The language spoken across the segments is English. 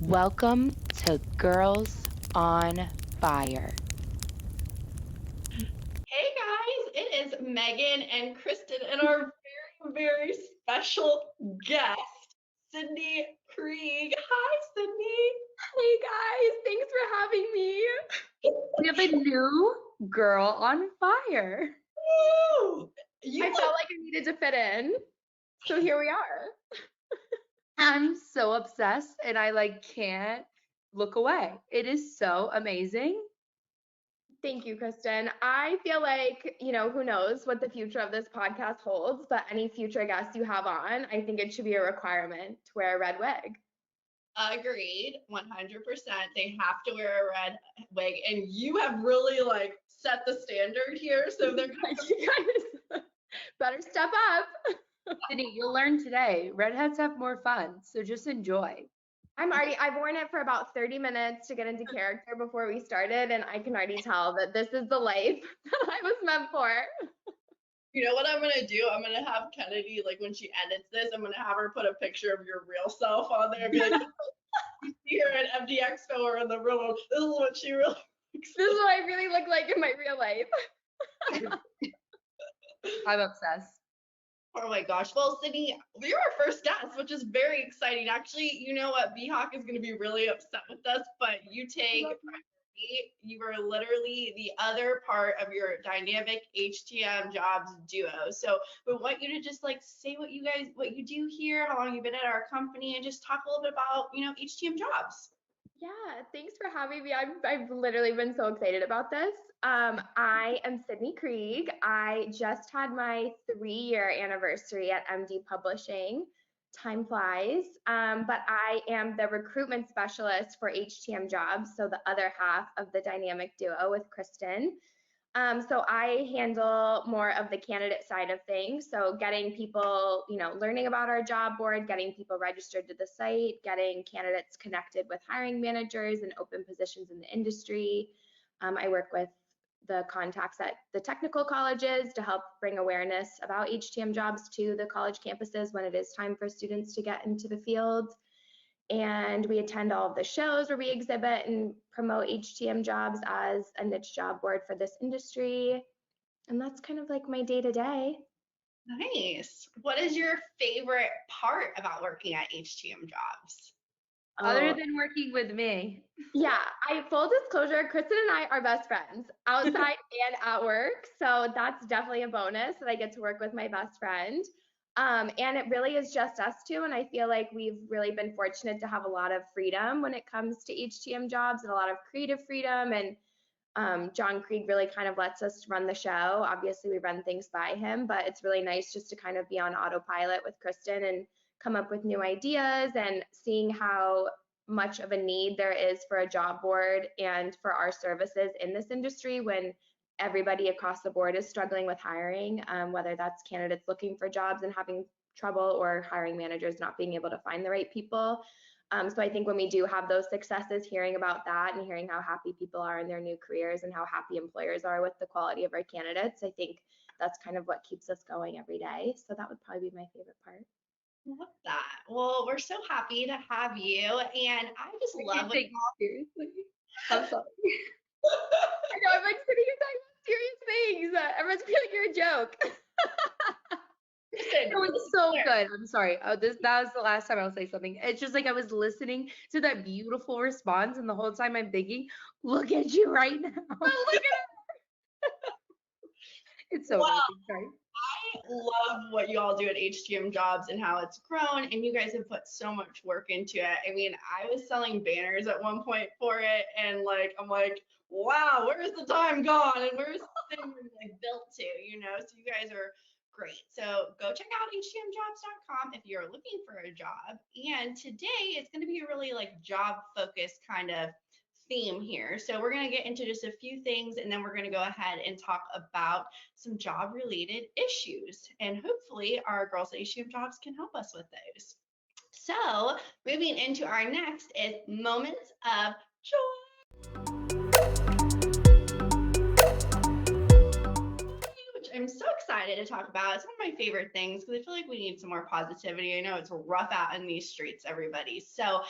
Welcome to Girls on Fire. Hey guys, it is Megan and Kristen and our very special guest, Sydney Krieg. Hi, Sydney. Hey guys, thanks for having me. We have a new girl on fire. Woo! I felt like I needed to fit in, so here we are. I'm so obsessed and I can't look away. It is so amazing. Thank you, Kristen. I feel like, who knows what the future of this podcast holds, but any future guests you have on, I think it should be a requirement to wear a red wig. Agreed, 100%. They have to wear a red wig, and you have really set the standard here. So they're You guys better step up. Sydney, you'll learn today. Redheads have more fun, so just enjoy. I've worn it for about 30 minutes to get into character before we started, and I can already tell that this is the life that I was meant for. You know what I'm gonna do? I'm gonna have Kennedy, when she edits this, I'm gonna have her put a picture of your real self on there and be like, you see her at MD Expo or in the room. This is what she really looks This is what I really look like in my real life. I'm obsessed. Oh my gosh. Well, Sydney, you're our first guest, which is very exciting. Actually, you know what? B-Hawk is gonna be really upset with us, but you take you are literally the other part of your dynamic HTM jobs duo. So we want you to just say what you do here, how long you've been at our company, and just talk a little bit about, HTM jobs. Yeah, thanks for having me. I've literally been so excited about this. I am Sydney Krieg. I just had my 3-year anniversary at MD Publishing. Time flies. But I am the recruitment specialist for HTM jobs, so the other half of the dynamic duo with Kristen. So I handle more of the candidate side of things. So getting people, learning about our job board, getting people registered to the site, getting candidates connected with hiring managers and open positions in the industry. I work with the contacts at the technical colleges to help bring awareness about HTM jobs to the college campuses when it is time for students to get into the field. And we attend all of the shows where we exhibit and promote HTM jobs as a niche job board for this industry. And that's kind of like my day to day. Nice. What is your favorite part about working at HTM jobs? Other than working with me. Yeah, full disclosure, Kristen and I are best friends outside and at work. So that's definitely a bonus that I get to work with my best friend. And it really is just us two. And I feel like we've really been fortunate to have a lot of freedom when it comes to HTM jobs and a lot of creative freedom. And John Krieg really kind of lets us run the show. Obviously, we run things by him, but it's really nice just to kind of be on autopilot with Kristen and come up with new ideas and seeing how much of a need there is for a job board and for our services in this industry when everybody across the board is struggling with hiring, whether that's candidates looking for jobs and having trouble or hiring managers not being able to find the right people. So I think when we do have those successes, hearing about that and hearing how happy people are in their new careers and how happy employers are with the quality of our candidates, I think that's kind of what keeps us going every day. So that would probably be my favorite part. Love that. Well, we're so happy to have you, and I just love what Seriously. I'm sorry. I know I'm sitting here talking about serious things. Everyone's gonna be like, you're a joke. It was so good. I'm sorry. That was the last time I'll say something. It's just I was listening to that beautiful response, and the whole time I'm thinking, look at you right now. Oh, look at her. It's so amazing. Sorry. I love what you all do at HTM Jobs and how it's grown, and you guys have put so much work into it. I mean, I was selling banners at one point for it, and I'm like, wow, where's the time gone? And where's the thing built to, So you guys are great. So go check out htmjobs.com if you're looking for a job. And today it's going to be a really job focused kind of theme here. So we're going to get into just a few things, and then we're going to go ahead and talk about some job related issues, and hopefully our girls at HTM Jobs can help us with those. So moving into our next is moments of joy, which I'm so excited to talk about. It's one of my favorite things because I feel like we need some more positivity. I know it's rough out in these streets, everybody. So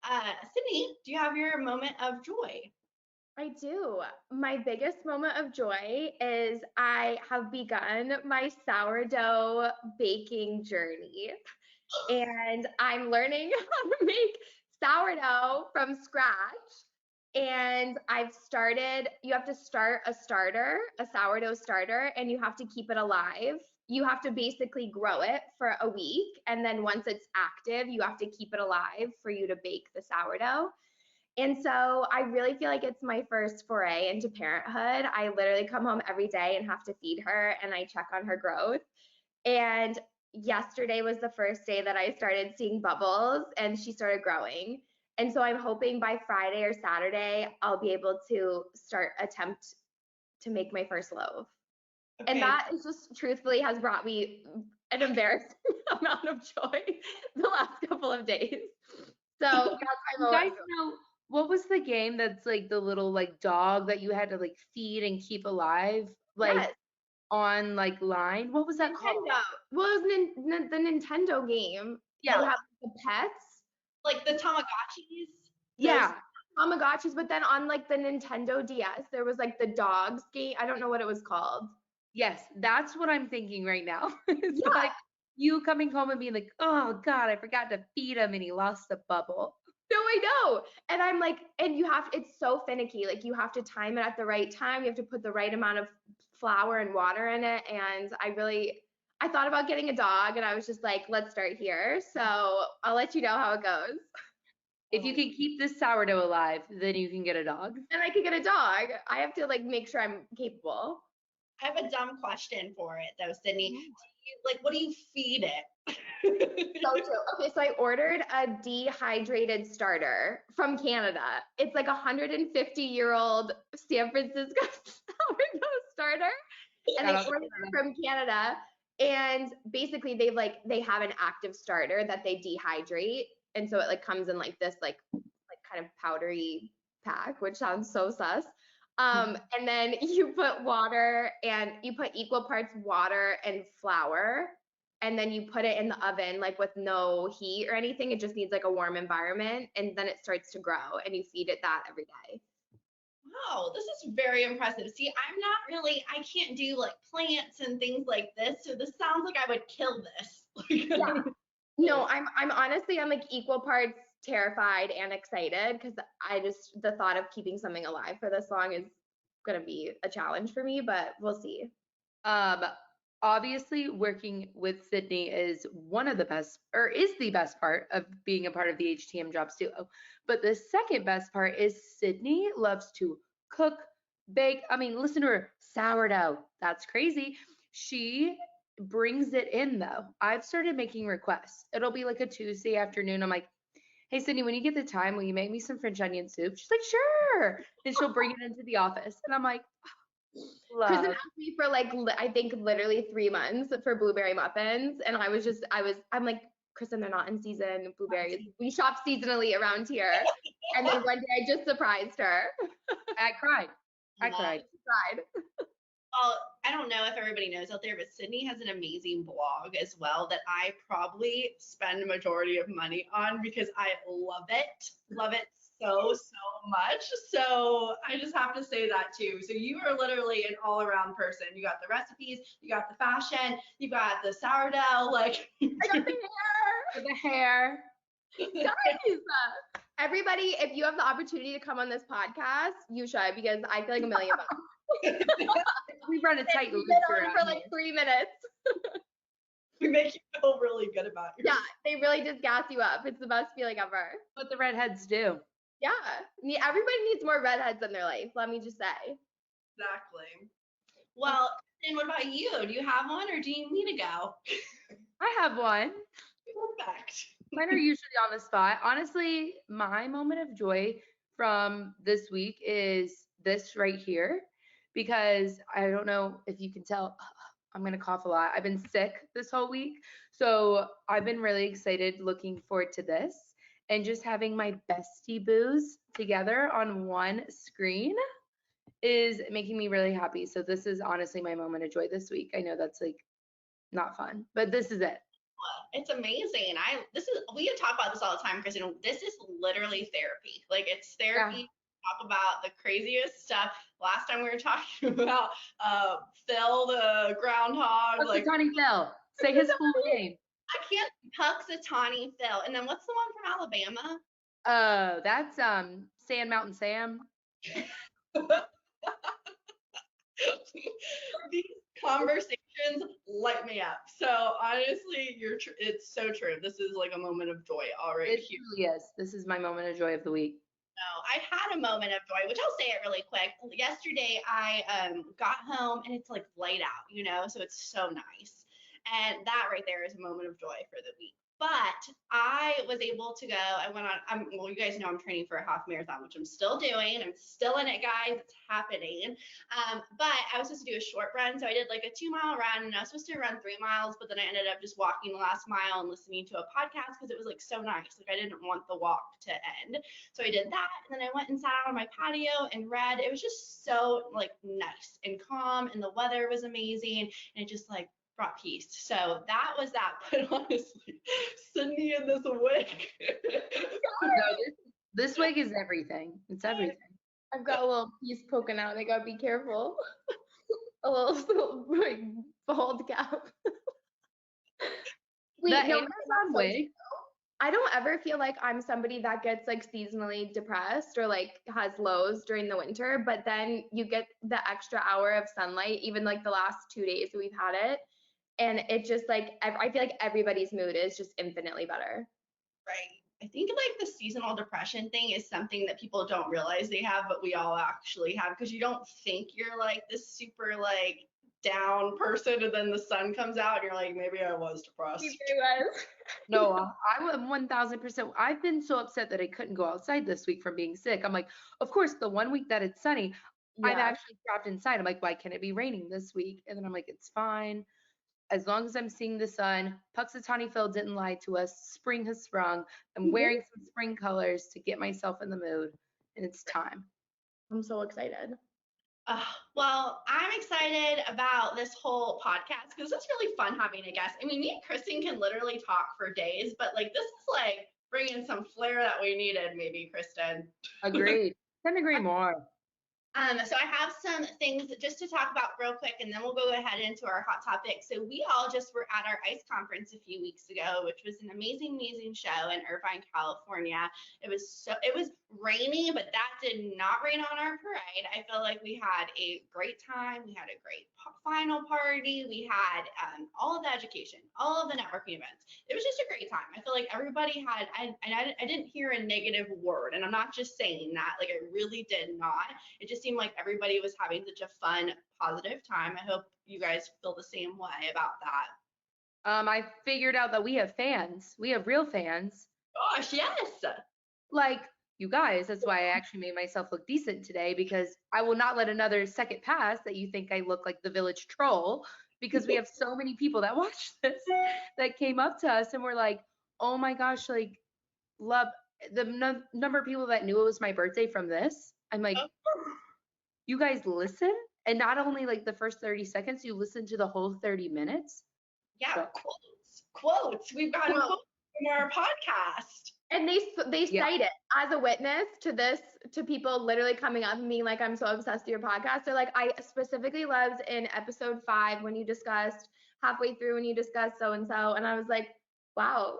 Sydney, do you have your moment of joy? I do. My biggest moment of joy is I have begun my sourdough baking journey. And I'm learning how to make sourdough from scratch. And I've started, you have to start a starter, a sourdough starter, and you have to keep it alive. You have to basically grow it for a week. And then once it's active, you have to keep it alive for you to bake the sourdough. And so I really feel like it's my first foray into parenthood. I literally come home every day and have to feed her and I check on her growth. And yesterday was the first day that I started seeing bubbles and she started growing. And so I'm hoping by Friday or Saturday, I'll be able to attempt to make my first loaf. Okay. And that is just truthfully has brought me an embarrassing amount of joy the last couple of days. So that's my You guys moment. know what was the game that's like the little like dog that you had to like feed and keep alive like Yes, on like line? What was that called? Nintendo. Well, it was the Nintendo game. Yeah. You have the pets. Like the Tamagotchis? Yeah. Tamagotchis, but then on like the Nintendo DS, there was like the dogs game. I don't know what it was called. Yes, that's what I'm thinking right now. It's Yeah. like you coming home and being like, oh God, I forgot to feed him and he lost a bubble. No, I know. And I'm like, and it's so finicky. Like you have to time it at the right time. You have to put the right amount of flour and water in it. And I thought about getting a dog and I was just like, let's start here. So I'll let you know how it goes. If you can keep this sourdough alive, then you can get a dog. And I could get a dog. I have to like make sure I'm capable. I have a dumb question for it though, Sydney. What do you feed it? So true. Okay, so I ordered a dehydrated starter from Canada. It's like a 150-year-old San Francisco sourdough starter, and they ordered it from Canada. And basically, they have an active starter that they dehydrate, and so it like comes in like this like kind of powdery pack, which sounds so sus. And then you put water and you put equal parts water and flour, and then you put it in the oven like with no heat or anything. It just needs like a warm environment, and then it starts to grow, and you feed it that every day. Wow, this is very impressive. See, I'm not really, I can't do like plants and things like this. So this sounds like I would kill this. Yeah. No, I'm honestly I'm like equal parts terrified and excited because the thought of keeping something alive for this long is gonna be a challenge for me, but we'll see. Um, Obviously, working with Sydney is one of the best, or is the best part of being a part of the HTM Jobs Duo. But the second best part is Sydney loves to cook, bake. I mean, listen to her sourdough. That's crazy. She brings it in though. I've started making requests. It'll be like a Tuesday afternoon. I'm like, hey, Sydney, when you get the time, will you make me some French onion soup? She's like, sure. Then she'll bring it into the office. And I'm like, Kristen love. asked me for like I think literally 3 months for blueberry muffins, and I'm like, Kristen, they're not in season. Blueberries, we shop seasonally around here. And then one day I just surprised her. I cried. I cried. Cried. Well, I don't know if everybody knows out there, but Sydney has an amazing blog as well that I probably spend a majority of money on because I love it. Love it so, so much. So I just have to say that too. So you are literally an all around person. You got the recipes, you got the fashion, you got the sourdough, like I got the hair. The hair. Guys, everybody, if you have the opportunity to come on this podcast, you should because I feel like $1 million. We run a tight loop For like 3 minutes. we make you feel really good about yourself. Yeah, they really just gas you up. It's the best feeling ever. What the redheads do. Yeah, everybody needs more redheads in their life. Let me just say. Exactly. Well, then what about you? Do you have one or do you need to go? I have one. Perfect. Mine are usually on the spot. Honestly, my moment of joy from this week is this right here because I don't know if you can tell, I'm going to cough a lot. I've been sick this whole week. So I've been really excited looking forward to this and just having my bestie boos together on one screen is making me really happy. So this is honestly my moment of joy this week. I know that's like not fun, but this is it. It's amazing. We talk about this all the time, Kristen. This is literally therapy. Like it's Yeah. therapy. Talk about the craziest stuff. Last time we were talking about Phil the groundhog. Like Johnny Phil. Say his full name. I can't Puxatawny Phil. And then what's the one from Alabama? That's Sand Mountain Sam. These conversations light me up. So honestly, it's so true. This is like a moment of joy already. It truly is. This is my moment of joy of the week. No, I had a moment of joy, which I'll say it really quick. Yesterday, I got home and it's like light out, so it's so nice. And that right there is a moment of joy for the week. But I was able to go. I went on. Well, you guys know I'm training for a half marathon, which I'm still doing. I'm still in it, guys. It's happening. But I was supposed to do a short run, so I did like a 2-mile run, and I was supposed to run 3 miles, but then I ended up just walking the last mile and listening to a podcast because it was like so nice. Like I didn't want the walk to end, so I did that, and then I went and sat out on my patio and read. It was just so like nice and calm, and the weather was amazing, and it just like brought peace. So that was that. But honestly, Sydney in this wig. No, this wig is everything. It's everything. I've got a little piece poking out. I gotta be careful. A little like bald cap. Wait, The no, Amazon wig. I don't ever feel like I'm somebody that gets like seasonally depressed or like has lows during the winter, but then you get the extra hour of sunlight, even like the last 2 days that we've had it. And it just like, I feel like everybody's mood is just infinitely better. Right. I think like the seasonal depression thing is something that people don't realize they have, but we all actually have, because you don't think you're like this super like down person, and then the sun comes out and you're like, maybe I was depressed. No, I would 1000%. I've been so upset that I couldn't go outside this week from being sick. I'm like, of course, the one week that it's sunny, I'm Yeah. actually trapped inside. I'm like, why can't it be raining this week? And then I'm like, it's fine. As long as I'm seeing the sun, Puxatawny Phil didn't lie to us. Spring has sprung. I'm wearing some spring colors to get myself in the mood, and it's time. I'm so excited. Well, I'm excited about this whole podcast because it's really fun having a guest. I mean, me and Kristen can literally talk for days, but like this is like bringing some flair that we needed, maybe, Kristen. Agreed. Couldn't agree more. So I have some things just to talk about real quick, and then we'll go ahead into our hot topic. So we all just were at our ICE conference a few weeks ago, which was an amazing, amazing show in Irvine, California. It was rainy, but that did not rain on our parade. I feel like we had a great time. We had a great final party. We had all of the education, all of the networking events. It was just a great time. I feel like everybody had, I didn't hear a negative word, and I'm not just saying that. Like I really did not. It just seemed like everybody was having such a fun, positive time. I hope you guys feel the same way about that. I figured out that we have fans. We have real fans. Gosh, yes. Like you guys, that's why I actually made myself look decent today, because I will not let another second pass that you think I look like the village troll, because we have so many people that watch this that came up to us and were like, oh my gosh, like love the number of people that knew it was my birthday from this. I'm like, you guys listen, and not only like the first 30 seconds, you listen to the whole 30 minutes. Yeah, So, quotes. We've gotten quotes from our podcast. And they cite it as a witness to this, to people literally coming up and being like, I'm so obsessed with your podcast. They're like, I specifically loved in episode 5 when you discussed halfway through when you discussed so and so. And I was like, wow,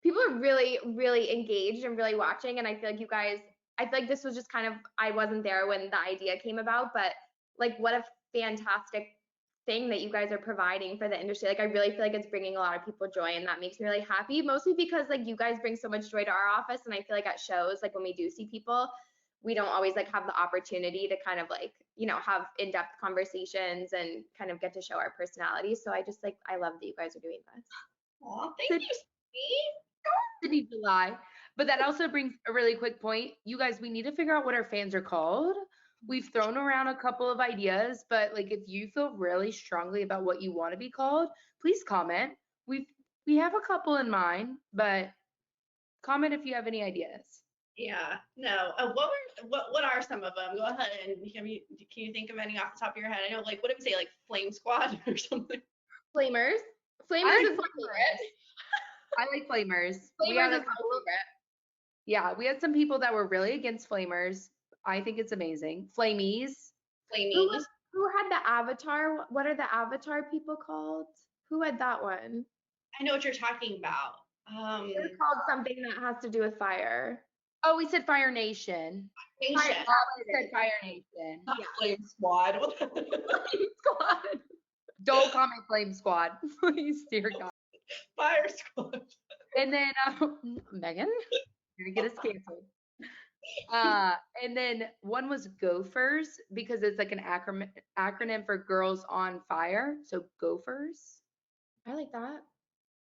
people are really, really engaged and really watching. And I feel like you guys, I feel like this was just kind of, I wasn't there when the idea came about, but like what a fantastic thing that you guys are providing for the industry. Like I really feel like it's bringing a lot of people joy, and that makes me really happy, mostly because like you guys bring so much joy to our office, and I feel like at shows, like when we do see people, we don't always like have the opportunity to kind of like, have in-depth conversations and kind of get to show our personalities. So I just like, I love that you guys are doing this. Aw, thank you, Sydney July. But that also brings a really quick point. You guys, we need to figure out what our fans are called. We've thrown around a couple of ideas, but like if you feel really strongly about what you want to be called, please comment. We have a couple in mind, but comment if you have any ideas. Yeah, no. What are some of them? Go ahead and can you think of any off the top of your head? I know, like, what did we say, like Flame Squad or something? Flamers. Flamers like is my favorite. I like flamers. We Flamers had is a my couple. favorite. Yeah, we had some people that were really against flamers. I think it's amazing. Flamies. Who Flamies. who had the avatar? What are the avatar people called? Who had that one? I know what you're talking about. They're called something that has to do with fire. Oh, we said Fire Nation. Fire. Nation. That's We what it said is. Fire Nation. Not Yeah. Flame Squad. Squad. Don't call me Flame Squad, please, dear God. Fire Squad. And then Megan, you're gonna get us canceled. And then one was Gophers because it's like an acronym for Girls on Fire. So Gophers. I like that.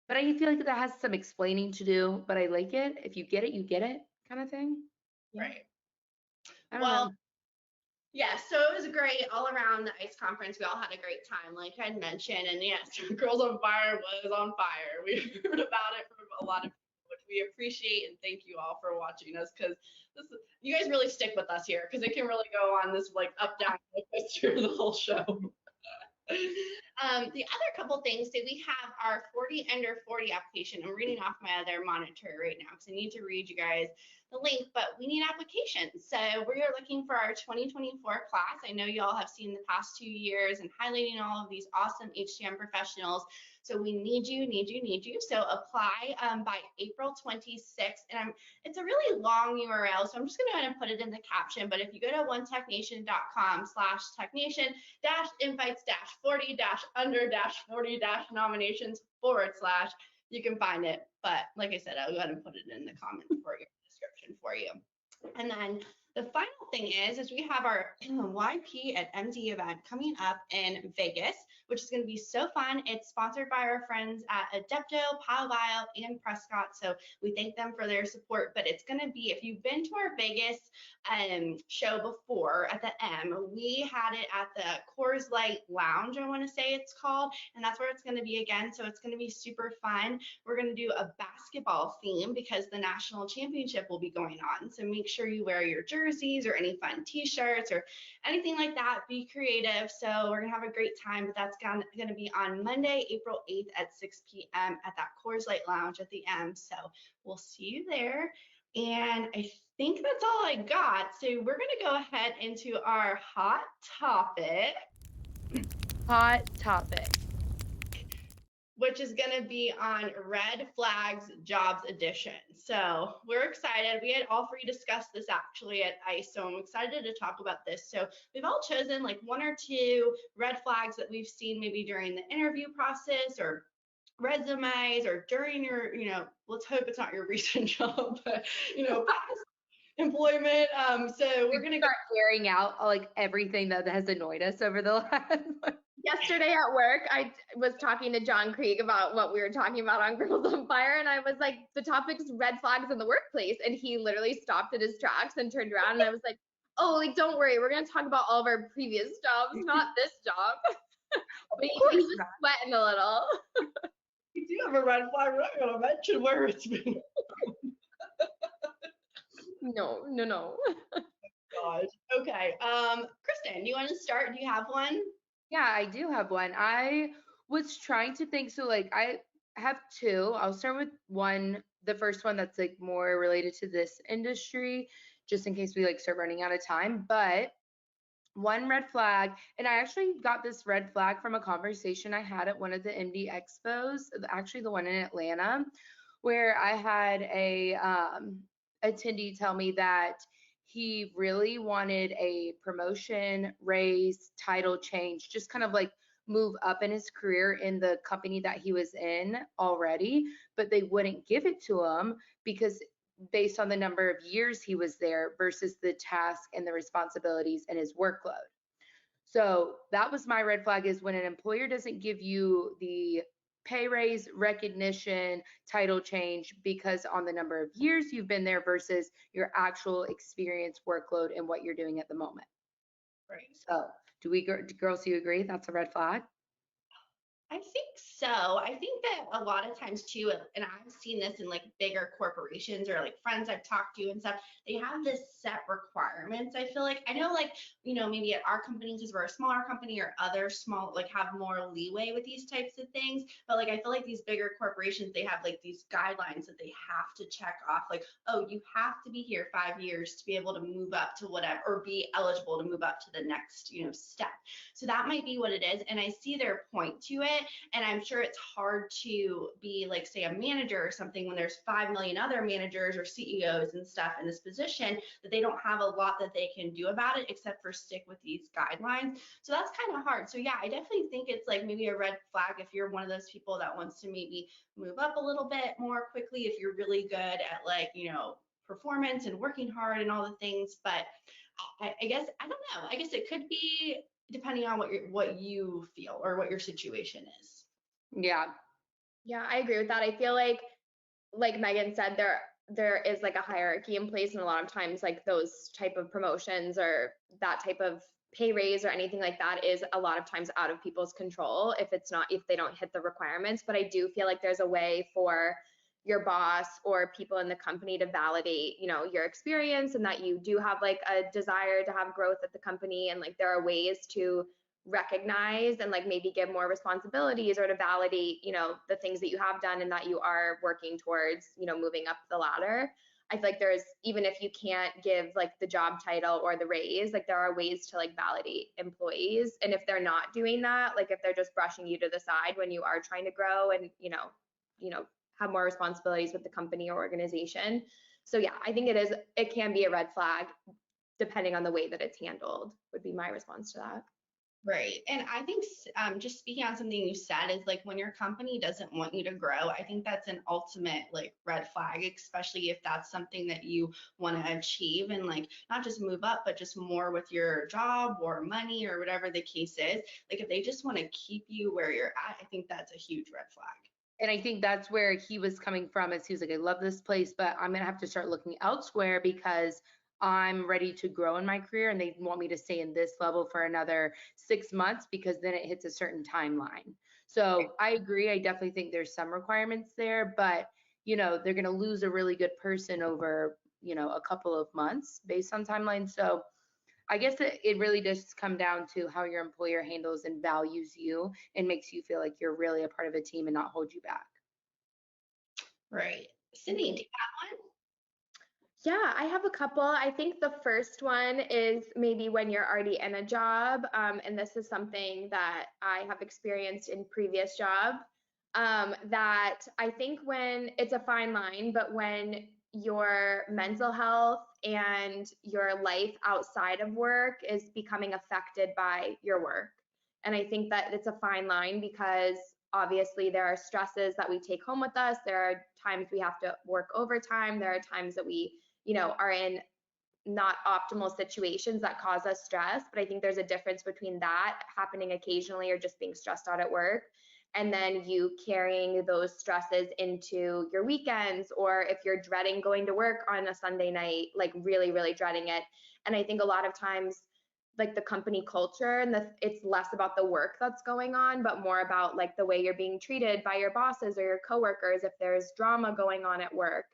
But I feel like that has some explaining to do, but I like it. If you get it, you get it kind of thing. Yeah. Right. I don't Well, know. yeah, so it was great all around the ICE conference. We all had a great time, like I mentioned. And yes, Girls on Fire was on fire. We heard about it from a lot of people, which we appreciate, and thank you all for watching us because you guys really stick with us here because it can really go on this like up down through the whole show. The other couple things that we have our 40 under 40 application. I'm reading off my other monitor right now because I need to read you guys the link, but we need applications. So we are looking for our 2024 class. I know you all have seen the past 2 years and highlighting all of these awesome HCM professionals. So we need you, need you, need you. So apply by April 26th. And it's a really long URL, so I'm just going to go ahead and put it in the caption. But if you go to onetechnation.com/technation invites 40 under 40 nominations / you can find it. But like I said, I'll go ahead and put it in the comments for your description for you. And then the final thing is we have our YP at MD event coming up in Vegas, which is going to be so fun. It's sponsored by our friends at Adepto, PowBio, and Prescott. So we thank them for their support. But it's going to be, if you've been to our Vegas show before at the M, we had it at the Coors Light Lounge, I want to say it's called. And that's where it's going to be again. So it's going to be super fun. We're going to do a basketball theme because the national championship will be going on. So make sure you wear your jerseys or any fun t-shirts or anything like that. Be creative. So we're going to have a great time, but that's going to be on Monday, April 8th at 6 p.m. at that Coors Light Lounge at the M. So we'll see you there. And I think that's all I got. So we're going to go ahead into our hot topic. Hot topic. Which is going to be on Red Flags Jobs Edition. So we're excited. We had all three discussed this actually at ICE, so I'm excited to talk about this. So we've all chosen like 1 or 2 red flags that we've seen maybe during the interview process or resumes or during your, let's hope it's not your recent job, but, past employment. So we're going to start airing out like everything that has annoyed us over the last. Yesterday at work, I was talking to John Krieg about what we were talking about on Girls on Fire, and I was like, the topic's red flags in the workplace, and he literally stopped at his tracks and turned around, and I was like, oh, like, don't worry, we're going to talk about all of our previous jobs, not this job. But he was sweating a little. We do have a red flag. We're not going to mention where it's been. No. Gosh. Okay. Kristen, do you want to start? Do you have one? Yeah, I do have one. I was trying to think. So, like, I have 2. I'll start with one. The first one that's like more related to this industry, just in case we like start running out of time. But one red flag, and I actually got this red flag from a conversation I had at one of the MD Expos, actually the one in Atlanta, where I had a attendee tell me that he really wanted a promotion, raise, title change, just kind of like move up in his career in the company that he was in already, but they wouldn't give it to him because based on the number of years he was there versus the task and the responsibilities and his workload. So that was my red flag, is when an employer doesn't give you the pay raise, recognition, title change because on the number of years you've been there versus your actual experience, workload, and what you're doing at the moment. Right. So do girls, do you agree that's a red flag? I think so. I think that a lot of times too, and I've seen this in like bigger corporations or like friends I've talked to and stuff, they have this set requirements. I feel like I know like, maybe at our company because we're a smaller company or other small like have more leeway with these types of things. But like I feel like these bigger corporations, they have like these guidelines that they have to check off, like, oh, you have to be here 5 years to be able to move up to whatever or be eligible to move up to the next, step. So that might be what it is. And I see their point to it. And I'm sure it's hard to be like, say, a manager or something when there's 5 million other managers or CEOs and stuff in this position that they don't have a lot that they can do about it except for stick with these guidelines. So that's kind of hard. So yeah, I definitely think it's like maybe a red flag if you're one of those people that wants to maybe move up a little bit more quickly, if you're really good at like, performance and working hard and all the things. But I guess I don't know. I guess it could be depending on what you feel or what your situation is. Yeah. Yeah, I agree with that. I feel like Megan said, there is like a hierarchy in place, and a lot of times like those type of promotions or that type of pay raise or anything like that is a lot of times out of people's control if they don't hit the requirements. But I do feel like there's a way for your boss or people in the company to validate, your experience and that you do have like a desire to have growth at the company, and like there are ways to recognize and like maybe give more responsibilities or to validate, the things that you have done and that you are working towards, moving up the ladder. I feel like there's, even if you can't give like the job title or the raise, like there are ways to like validate employees. And if they're not doing that, like if they're just brushing you to the side when you are trying to grow and, have more responsibilities with the company or organization. So yeah, I think it can be a red flag depending on the way that it's handled, would be my response to that. Right. And I think just speaking on something you said is like when your company doesn't want you to grow, I think that's an ultimate like red flag, especially if that's something that you want to achieve and like not just move up, but just more with your job or money or whatever the case is. Like if they just want to keep you where you're at, I think that's a huge red flag. And I think that's where he was coming from, is he was like, I love this place, but I'm gonna have to start looking elsewhere because I'm ready to grow in my career and they want me to stay in this level for another 6 months because then it hits a certain timeline. So I agree. I definitely think there's some requirements there, but they're gonna lose a really good person over, a couple of months based on timeline. So I guess it really does come down to how your employer handles and values you and makes you feel like you're really a part of a team and not hold you back. Right. Sydney, do you have one? Yeah, I have a couple. I think the first one is maybe when you're already in a job, and this is something that I have experienced in previous jobs. That I think when it's a fine line, but when your mental health and your life outside of work is becoming affected by your work. And I think that it's a fine line because obviously there are stresses that we take home with us. There are times we have to work overtime. There are times that we are in not optimal situations that cause us stress. But I think there's a difference between that happening occasionally or just being stressed out at work, and then you carrying those stresses into your weekends, or if you're dreading going to work on a Sunday night, like really, really dreading it. And I think a lot of times, like the company culture and it's less about the work that's going on, but more about like the way you're being treated by your bosses or your coworkers, if there's drama going on at work.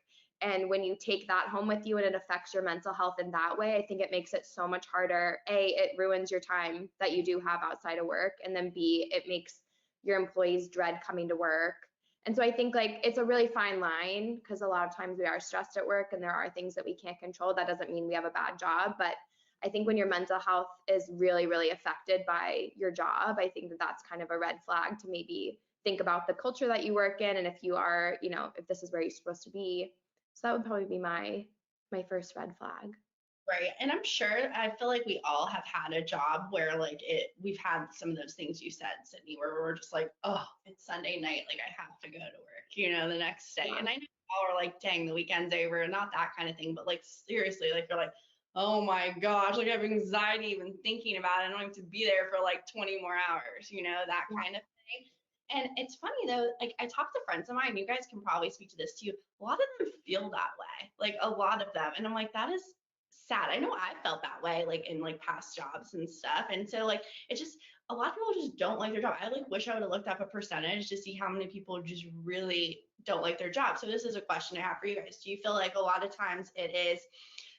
And when you take that home with you and it affects your mental health in that way, I think it makes it so much harder. A, it ruins your time that you do have outside of work. And then B, it makes your employees dread coming to work. And so I think like it's a really fine line because a lot of times we are stressed at work and there are things that we can't control. That doesn't mean we have a bad job, but I think when your mental health is really, really affected by your job, I think that that's kind of a red flag to maybe think about the culture that you work in and if you are, if this is where you're supposed to be. So that would probably be my first red flag. Right. And I'm sure I feel like we all have had a job where like we've had some of those things you said, Sydney, where we're just like, oh, it's Sunday night, like I have to go to work, the next day. Yeah. And I know all are like, dang, the weekend's over, not that kind of thing, but like seriously, like you're like, oh my gosh, like I have anxiety even thinking about it. I don't have to be there for like 20 more hours, that Yeah. kind of thing. And it's funny though, like I talk to friends of mine, you guys can probably speak to this too. A lot of them feel that way, like a lot of them. And I'm like, that is sad. I know I felt that way, like in like past jobs and stuff. And so like it's just a lot of people just don't like their job. I like wish I would have looked up a percentage to see how many people just really don't like their job. So this is a question I have for you guys. Do you feel like a lot of times it is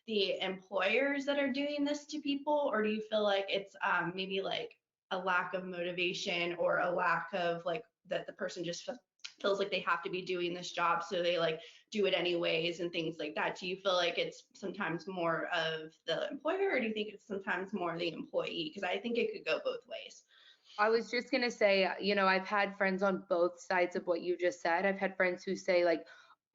the employers that are doing this to people, or do you feel like it's maybe like a lack of motivation or a lack of like that the person just feels like they have to be doing this job, so they like do it anyways and things like that? Do you feel like it's sometimes more of the employer, or do you think it's sometimes more the employee? Because I think it could go both ways. I was just gonna say, I've had friends on both sides of what you just said. I've had friends who say like,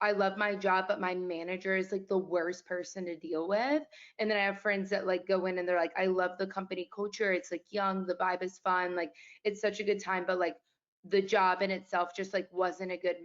I love my job, but my manager is like the worst person to deal with. And then I have friends that like go in and they're like, I love the company culture. It's like young, the vibe is fun, like it's such a good time, but like the job in itself just like wasn't a good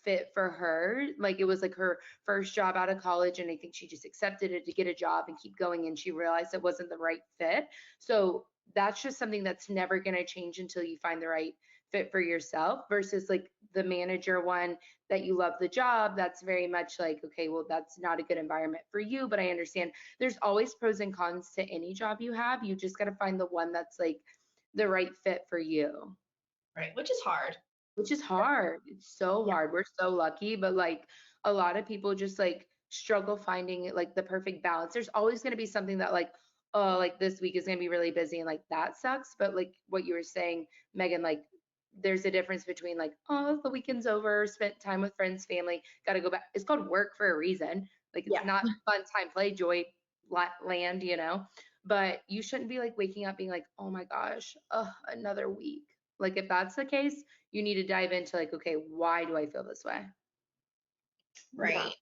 fit for her. Like it was like her first job out of college, and I think she just accepted it to get a job and keep going, and she realized it wasn't the right fit. So that's just something that's never going to change until you find the right fit for yourself, versus like the manager one that you love the job. That's very much like, okay, well, that's not a good environment for you, but I understand there's always pros and cons to any job you have. You just got to find the one that's like the right fit for you, Right, which is hard. which is hard. It's so Yeah. hard. We're so lucky, but like a lot of people just like struggle finding like the perfect balance. There's always going to be something that like, oh, like this week is going to be really busy and like that sucks. But like what you were saying, Megan, like there's a difference between like, oh, the weekend's over, spent time with friends, family, got to go back. It's called work for a reason. Like it's Yeah. not fun time, play, joy, land. But you shouldn't be like waking up being like, oh my gosh, another week. Like if that's the case, you need to dive into like, okay, why do I feel this way? Yeah. Right. I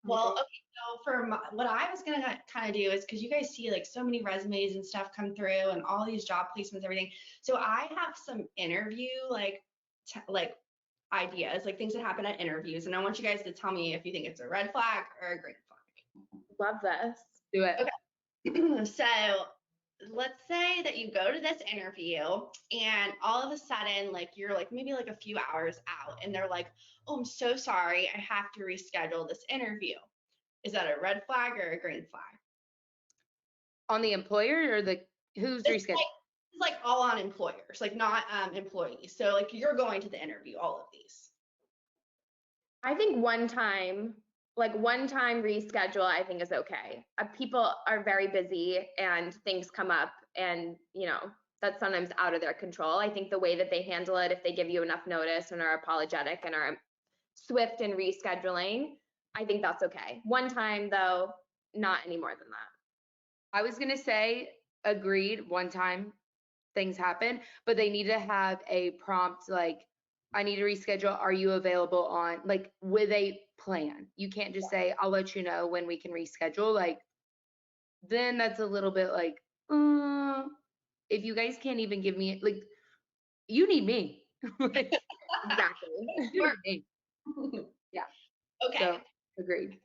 Well, agree. okay, so for what I was gonna kind of do is because you guys see like so many resumes and stuff come through and all these job placements, everything. So I have some interview like like ideas, like things that happen at interviews, and I want you guys to tell me if you think it's a red flag or a green Love this. Do it. flag. Okay. So let's say that you go to this interview and all of a sudden like you're like maybe like a few hours out and they're like, oh, I'm so sorry, I have to reschedule this interview. Is that a red flag or a green flag? On the employer or the who's It's rescheduled? like all on employers, like not employees. So like you're going to the interview, all of these. I think one time reschedule, I think is okay. People are very busy and things come up, and that's sometimes out of their control. I think the way that they handle it, if they give you enough notice and are apologetic and are swift in rescheduling, I think that's okay. One time though, not any more than that. I was gonna say agreed one time things happen, but they need to have a prompt like, I need to reschedule. Are you available on like with a plan? You can't just say, I'll let you know when we can reschedule. Like then that's a little bit like, uh, if you guys can't even give me like, you need me. Like, Exactly. you need me. Yeah. Okay. So agreed.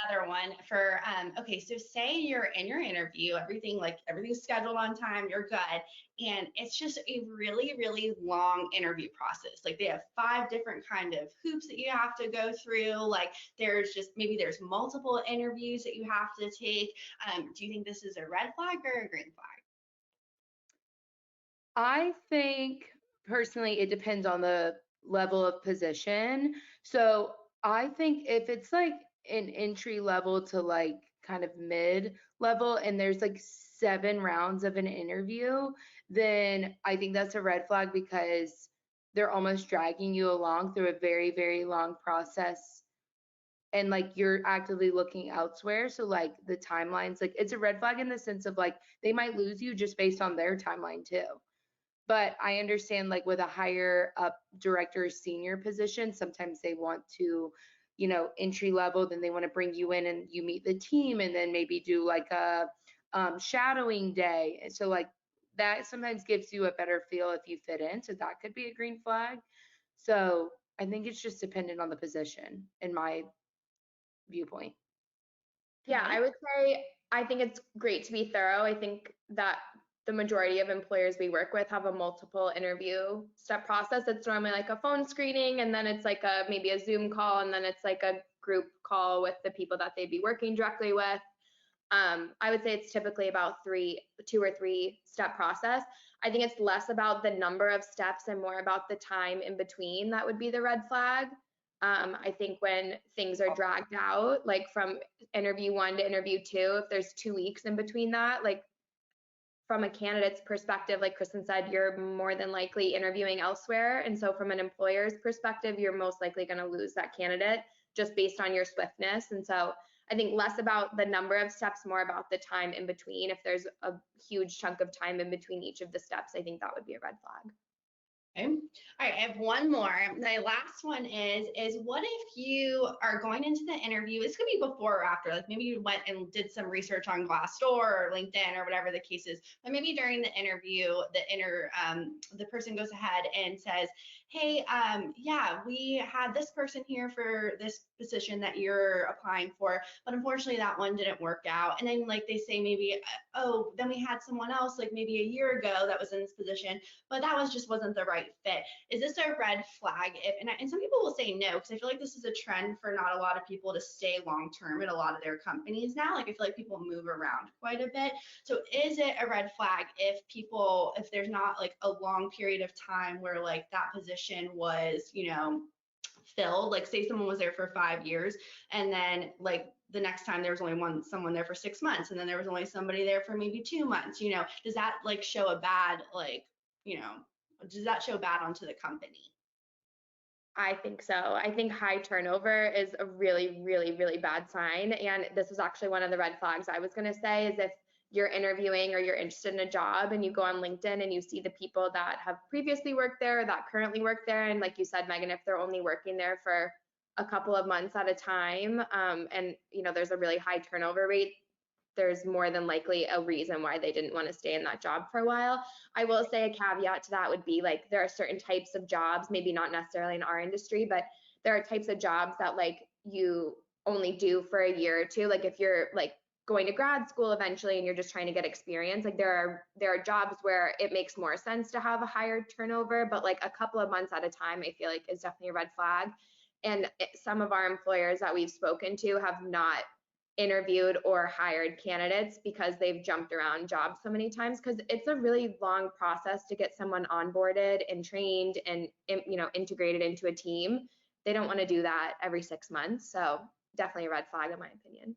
Another one for okay, so say you're in your interview, everything's scheduled on time, you're good, and it's just a really really long interview process. Like they have 5 different kind of hoops that you have to go through. Like there's multiple interviews that you have to take. Do you think this is a red flag or a green flag? I think personally it depends on the level of position. So I think if it's like an entry level to like kind of mid level and there's like 7 rounds of an interview, then I think that's a red flag because they're almost dragging you along through a very, very long process, and like you're actively looking elsewhere. So like the timelines, like it's a red flag in the sense of like they might lose you just based on their timeline too. But I understand like with a higher up director or senior position, sometimes they want to, entry level, then they want to bring you in and you meet the team and then maybe do like a shadowing day. And so like that sometimes gives you a better feel if you fit in. So that could be a green flag. So I think it's just dependent on the position in my viewpoint. Yeah, Okay. I would say I think it's great to be thorough. I think that the majority of employers we work with have a multiple interview step process. It's normally like a phone screening, and then it's like maybe a Zoom call, and then it's like a group call with the people that they'd be working directly with. I would say it's typically about 2 or 3 step process. I think it's less about the number of steps and more about the time in between that would be the red flag. I think when things are dragged out, like from interview 1 to interview 2, if there's 2 weeks in between that, like from a candidate's perspective, like Kristen said, you're more than likely interviewing elsewhere. And so from an employer's perspective, you're most likely going to lose that candidate just based on your swiftness. And so I think less about the number of steps, more about the time in between. If there's a huge chunk of time in between each of the steps, I think that would be a red flag. Okay. All right, I have one more. My last one is what if you are going into the interview? This could be before or after, like maybe you went and did some research on Glassdoor or LinkedIn or whatever the case is. But maybe during the interview, the person goes ahead and says, "Hey, yeah, we had this person here for this position that you're applying for, but unfortunately that one didn't work out." And then like they say maybe, "Oh, then we had someone else like maybe a year ago that was in this position, but that was just wasn't the right fit." Is this a red flag? And some people will say no, because I feel like this is a trend for not a lot of people to stay long term at a lot of their companies now. Like I feel like people move around quite a bit. So is it a red flag if there's not like a long period of time where like that position was, filled, like say someone was there for 5 years and then like the next time there was only someone there for 6 months and then there was only somebody there for maybe 2 months, does that like show a bad you know does that show bad onto the company? I think so. I think high turnover is a really, really, really bad sign. And this is actually one of the red flags I was going to say is if you're interviewing or you're interested in a job and you go on LinkedIn and you see the people that have previously worked there, that currently work there. And like you said, Megan, if they're only working there for a couple of months at a time, and there's a really high turnover rate, there's more than likely a reason why they didn't want to stay in that job for a while. I will say a caveat to that would be like there are certain types of jobs, maybe not necessarily in our industry, but there are types of jobs that like you only do for a year or two. Like if you're like going to grad school eventually and you're just trying to get experience, like there are jobs where it makes more sense to have a higher turnover, but like a couple of months at a time, I feel like is definitely a red flag. And some of our employers that we've spoken to have not interviewed or hired candidates because they've jumped around jobs so many times, because it's a really long process to get someone onboarded and trained and integrated into a team. They don't want to do that every 6 months. So definitely a red flag in my opinion.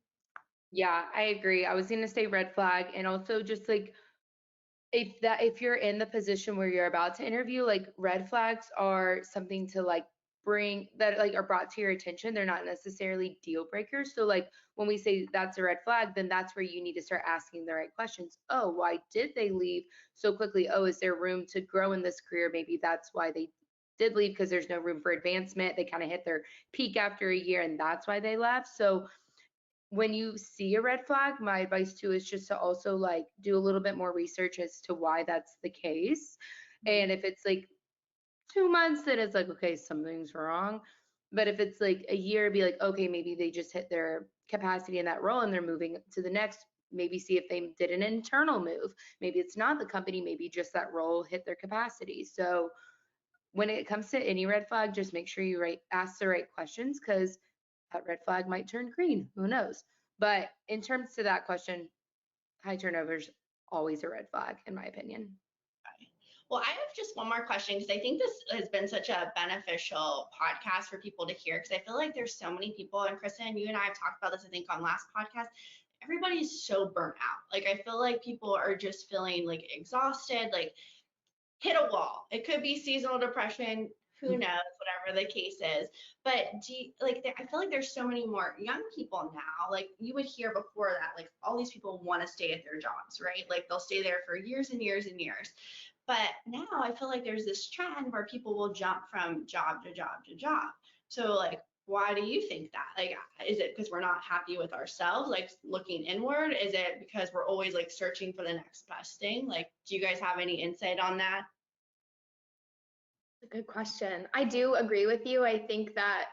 Yeah, I agree. I was going to say red flag, and also just like if you're in the position where you're about to interview, like red flags are something to like bring that like are brought to your attention. They're not necessarily deal breakers. So like when we say that's a red flag, then that's where you need to start asking the right questions. Oh, why did they leave so quickly? Oh, is there room to grow in this career? Maybe that's why they did leave, because there's no room for advancement. They kind of hit their peak after a year and that's why they left. So when you see a red flag, my advice too is just to also like do a little bit more research as to why that's the case. And if it's like 2 months, then it's like, okay, something's wrong. But if it's like a year, be like, okay, maybe they just hit their capacity in that role and they're moving to the next. Maybe see if they did an internal move. Maybe it's not the company, maybe just that role hit their capacity. So when it comes to any red flag, just make sure you ask the right questions, because that red flag might turn green. Who knows? But in terms to that question, high turnovers always a red flag, in my opinion. Well, I have just one more question because I think this has been such a beneficial podcast for people to hear, because I feel like there's so many people, and Kristen, you and I have talked about this, I think, on last podcast. Everybody's so burnt out. Like, I feel like people are just feeling like exhausted, like hit a wall. It could be seasonal depression, who knows, whatever the case is. But I feel like there's so many more young people now. Like you would hear before that, like all these people want to stay at their jobs, right? Like they'll stay there for years and years and years. But now I feel like there's this trend where people will jump from job to job to job. So like, why do you think that? Like, is it because we're not happy with ourselves, like looking inward? Is it because we're always like searching for the next best thing? Like, do you guys have any insight on that? A good question. I do agree with you. I think that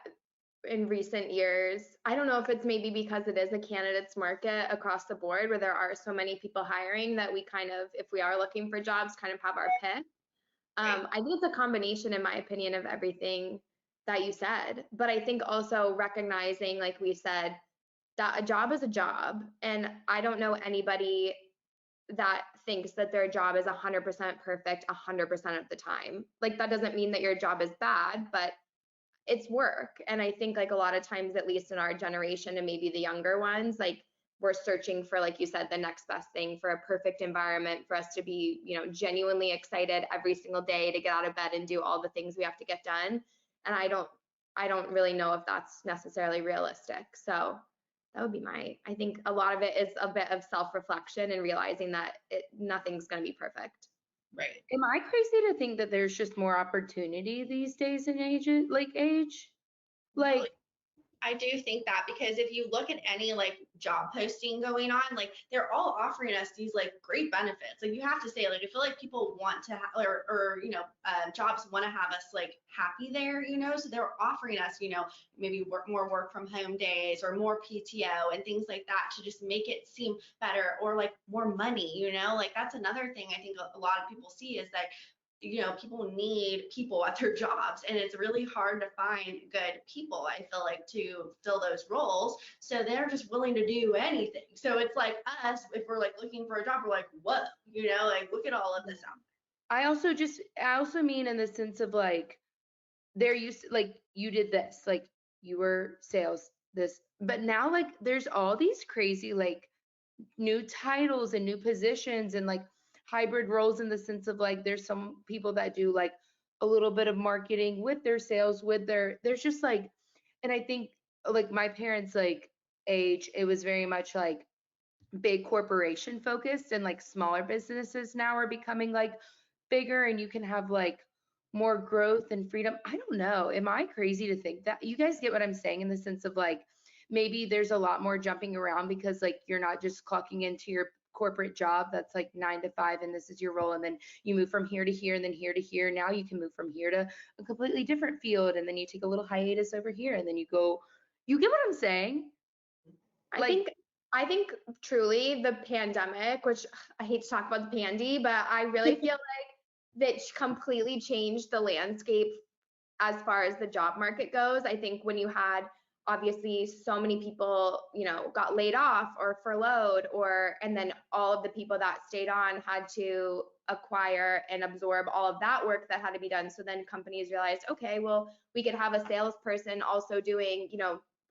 in recent years, I don't know if it's maybe because it is a candidates market across the board where there are so many people hiring that we kind of, if we are looking for jobs, kind of have our pick. Right. I think it's a combination, in my opinion, of everything that you said. But I think also recognizing, like we said, that a job is a job. And I don't know anybody that thinks that their job is 100% perfect 100% of the time. Like that doesn't mean that your job is bad, but it's work. And I think like a lot of times, at least in our generation and maybe the younger ones, like we're searching for, like you said, the next best thing, for a perfect environment for us to be, genuinely excited every single day to get out of bed and do all the things we have to get done. And I don't really know if that's necessarily realistic. So that would be I think a lot of it is a bit of self-reflection and realizing that nothing's going to be perfect. Right. Am I crazy to think that there's just more opportunity these days in age? Like, I do think that, because if you look at any like job posting going on, like they're all offering us these like great benefits. Like you have to say, like I feel like people want to or jobs want to have us like happy there, so they're offering us, maybe more work from home days or more PTO and things like that to just make it seem better, or like more money, like that's another thing I think a lot of people see is that people need people at their jobs, and it's really hard to find good people, I feel like, to fill those roles. So they're just willing to do anything. So it's like us, if we're like looking for a job, we're like, what? Like look at all of this out. I also mean in the sense of like, they're used to, like, you did this, like, you were sales, this, but now, like, there's all these crazy, like, new titles and new positions and like hybrid roles, in the sense of like there's some people that do like a little bit of marketing with their sales, there's just like, and I think like my parents like age, it was very much like big corporation focused, and like smaller businesses now are becoming like bigger, and you can have like more growth and freedom. I don't know. Am I crazy to think that? You guys get what I'm saying, in the sense of like maybe there's a lot more jumping around, because like you're not just clocking into your corporate job that's like 9 to 5 and this is your role, and then you move from here to here and then here to here. Now you can move from here to a completely different field, and then you take a little hiatus over here, and then you go. You get what I'm saying? I Like, think I think truly the pandemic, which I hate to talk about the pandy, but I really feel like that completely changed the landscape as far as the job market goes. I think when you had obviously so many people, got laid off or furloughed, and then all of the people that stayed on had to acquire and absorb all of that work that had to be done. So then companies realized, okay, well, we could have a salesperson also doing,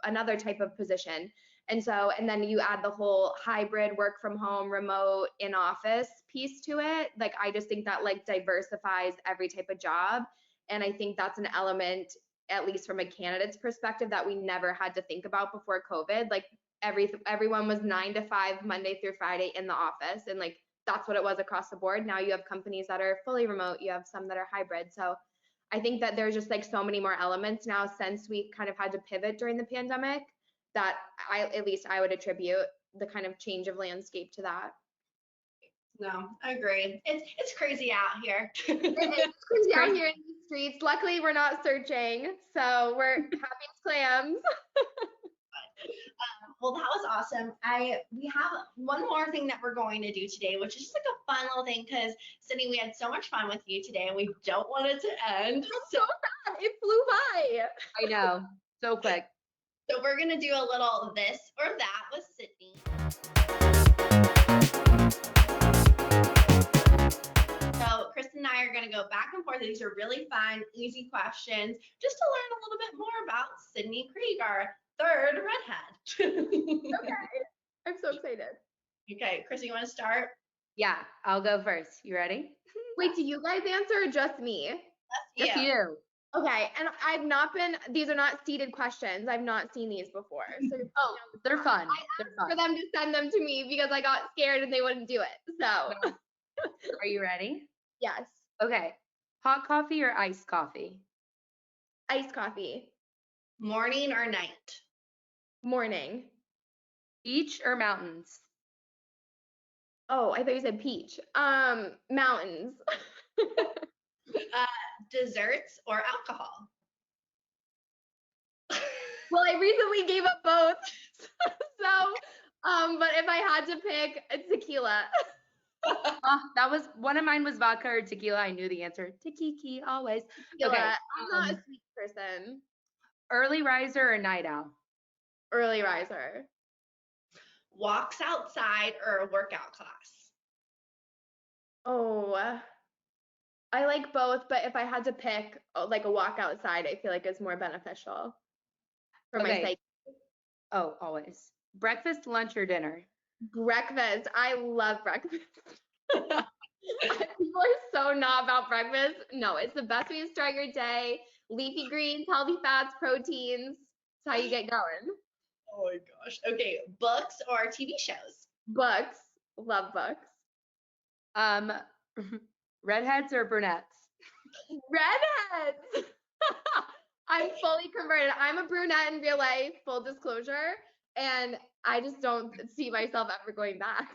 another type of position. And then you add the whole hybrid work from home, remote, in office piece to it. Like, I just think that like diversifies every type of job. And I think that's an element, at least from a candidate's perspective, that we never had to think about before COVID. Like everyone was 9 to 5, Monday through Friday in the office. And like, that's what it was across the board. Now you have companies that are fully remote, you have some that are hybrid. So I think that there's just like so many more elements now since we kind of had to pivot during the pandemic, that at least I would attribute the kind of change of landscape to that. No, I agree. It's crazy out here. It's crazy out here in the streets. Luckily, we're not searching, so we're happy as clams. Well, that was awesome. We have one more thing that we're going to do today, which is just like a fun little thing, because Sydney, we had so much fun with you today, and we don't want it to end. I'm so sad. It flew by. I know, so quick. So we're gonna do a little this or that with Sydney. So Kristen and I are gonna go back and forth. These are really fun, easy questions, just to learn a little bit more about Sydney Krieg, our third redhead. Okay. I'm so excited. Okay, Kristen, you want to start? Yeah, I'll go first. You ready? Wait, do you guys answer or just me? Just you. Okay, and these are not seeded questions. I've not seen these before. So Oh, they're fun. I asked for them to send them to me because I got scared and they wouldn't do it. So Are you ready? yes. Okay. Hot coffee or iced coffee? Iced coffee. Morning or night? Morning. Beach or mountains? Oh, I thought you said peach. Mountains. Desserts or alcohol? Well, I recently gave up both. But if I had to pick, tequila. That was one of mine was vodka or tequila. I knew the answer. Tequila, always. Tequila. Okay. I'm not a sweet person. Early riser or night owl? Early riser. walks outside or a workout class? Oh, I like both, but if I had to pick like a walk outside, I feel like is more beneficial for my Okay. psyche. Oh, always. Breakfast, lunch, or dinner? Breakfast. I love breakfast. People are so not about breakfast. No, it's the best way to start your day. Leafy greens, healthy fats, proteins. That's how you get going. Oh my gosh. Okay, books or TV shows? Books. Love books. Um, redheads or brunettes? Redheads. I'm fully converted. I'm a brunette in real life, full disclosure, and I just don't see myself ever going back.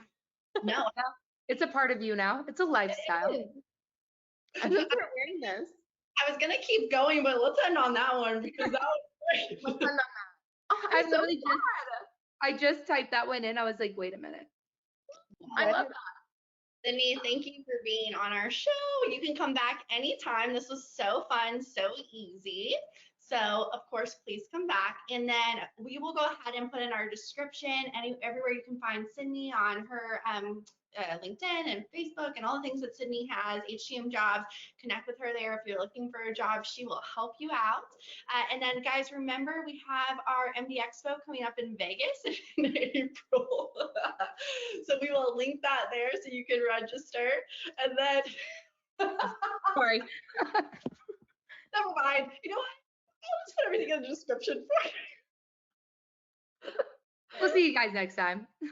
No. It's a part of you now. It's a lifestyle. And thanks for wearing this. I was gonna keep going, but let's end on that one because that was great. Let's end on that. Oh, I I'm so literally just glad. I just typed that one in. I was like, wait a minute. I What? love that. Sydney, thank you for being on our show. You can come back anytime. This was so fun, so easy. So, of course, please come back. And then we will go ahead and put in our description everywhere you can find Sydney on her LinkedIn and Facebook and all the things that Sydney has, HTM Jobs. Connect with her there if you're looking for a job. She will help you out. And then, guys, remember we have our MD Expo coming up in Vegas in April. So we will link that there so you can register. And then, Sorry. never mind. You know what? I'll just put everything in the description for you. We'll see you guys next time. Bye.